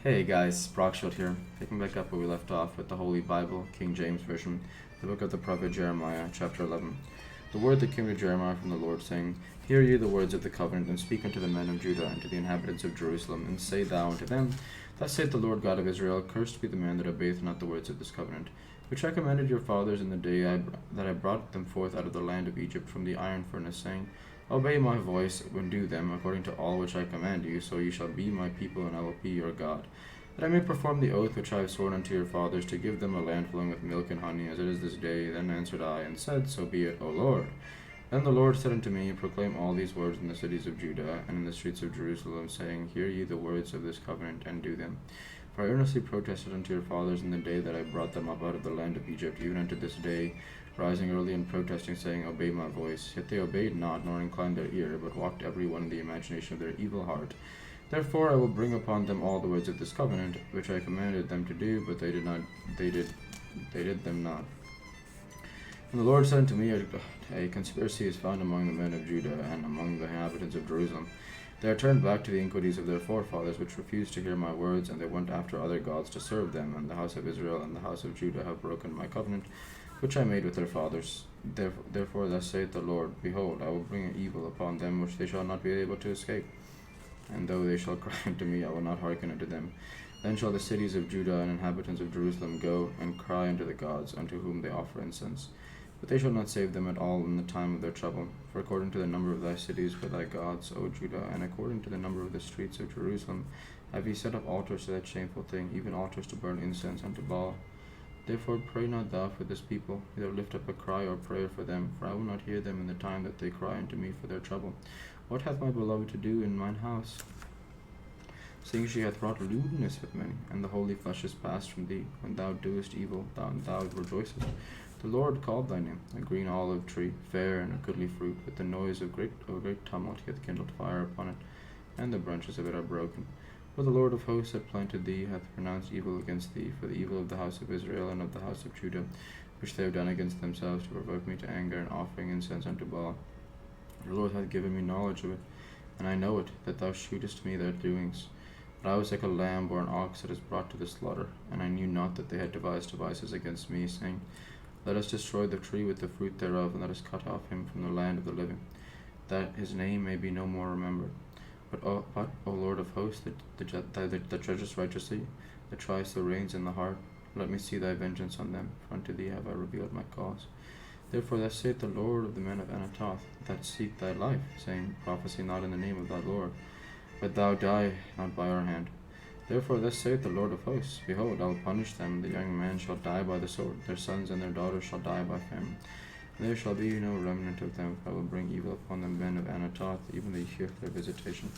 Hey guys, Brockshot here, picking back up where we left off with the Holy Bible, King James Version, the book of the prophet Jeremiah, chapter 11. The word that came to Jeremiah from the Lord, saying, Hear ye the words of the covenant, and speak unto the men of Judah and to the inhabitants of Jerusalem, and say thou unto them, Thus saith the Lord God of Israel, Cursed be the man that obeyeth not the words of this covenant, which I commanded your fathers in the day that I brought them forth out of the land of Egypt from the iron furnace, saying, Obey my voice, and do them according to all which I command you, so ye shall be my people, and I will be your God. That I may perform the oath which I have sworn unto your fathers, to give them a land flowing with milk and honey, as it is this day. Then answered I, and said, So be it, O Lord. Then the Lord said unto me, Proclaim all these words in the cities of Judah, and in the streets of Jerusalem, saying, Hear ye the words of this covenant, and do them. For I earnestly protested unto your fathers in the day that I brought them up out of the land of Egypt, even unto this day, rising early and protesting, saying, Obey my voice. Yet they obeyed not, nor inclined their ear, but walked every one in the imagination of their evil heart. Therefore I will bring upon them all the words of this covenant, which I commanded them to do, but they did them not. And the Lord said unto me, A conspiracy is found among the men of Judah, and among the inhabitants of Jerusalem. They are turned back to the iniquities of their forefathers, which refused to hear my words, and they went after other gods to serve them. And the house of Israel and the house of Judah have broken my covenant, which I made with their fathers. Therefore thus saith the Lord, Behold, I will bring an evil upon them, which they shall not be able to escape. And though they shall cry unto me, I will not hearken unto them. Then shall the cities of Judah and inhabitants of Jerusalem go and cry unto the gods, unto whom they offer incense. But they shall not save them at all in the time of their trouble. For according to the number of thy cities were thy gods, O Judah, and according to the number of the streets of Jerusalem, have ye set up altars to that shameful thing, even altars to burn incense unto Baal. Therefore pray not thou for this people, neither lift up a cry or prayer for them, for I will not hear them in the time that they cry unto me for their trouble. What hath my beloved to do in mine house? Seeing she hath wrought lewdness with many, and the holy flesh is passed from thee. When thou doest evil, thou rejoicest. The Lord called thy name, a green olive tree, fair and a goodly fruit, with the noise of a great tumult he hath kindled fire upon it, and the branches of it are broken. For the Lord of hosts that planted thee hath pronounced evil against thee, for the evil of the house of Israel and of the house of Judah, which they have done against themselves, to provoke me to anger, and offering incense unto Baal. The Lord hath given me knowledge of it, and I know it, that thou shootest me their doings. But I was like a lamb or an ox that is brought to the slaughter, and I knew not that they had devised devices against me, saying, Let us destroy the tree with the fruit thereof, and let us cut off him from the land of the living, that his name may be no more remembered. But, O Lord of hosts, that judgest righteously, that triest the reins in the heart, let me see thy vengeance on them, for unto thee have I revealed my cause. Therefore thus saith the Lord of the men of Anatoth, that seek thy life, saying, Prophesy not in the name of thy Lord, but thou die not by our hand. Therefore thus saith the Lord of hosts, Behold, I will punish them, the young man shall die by the sword, their sons and their daughters shall die by famine. And there shall be no remnant of them, for I will bring evil upon the men of Anatoth, even the year of their visitation.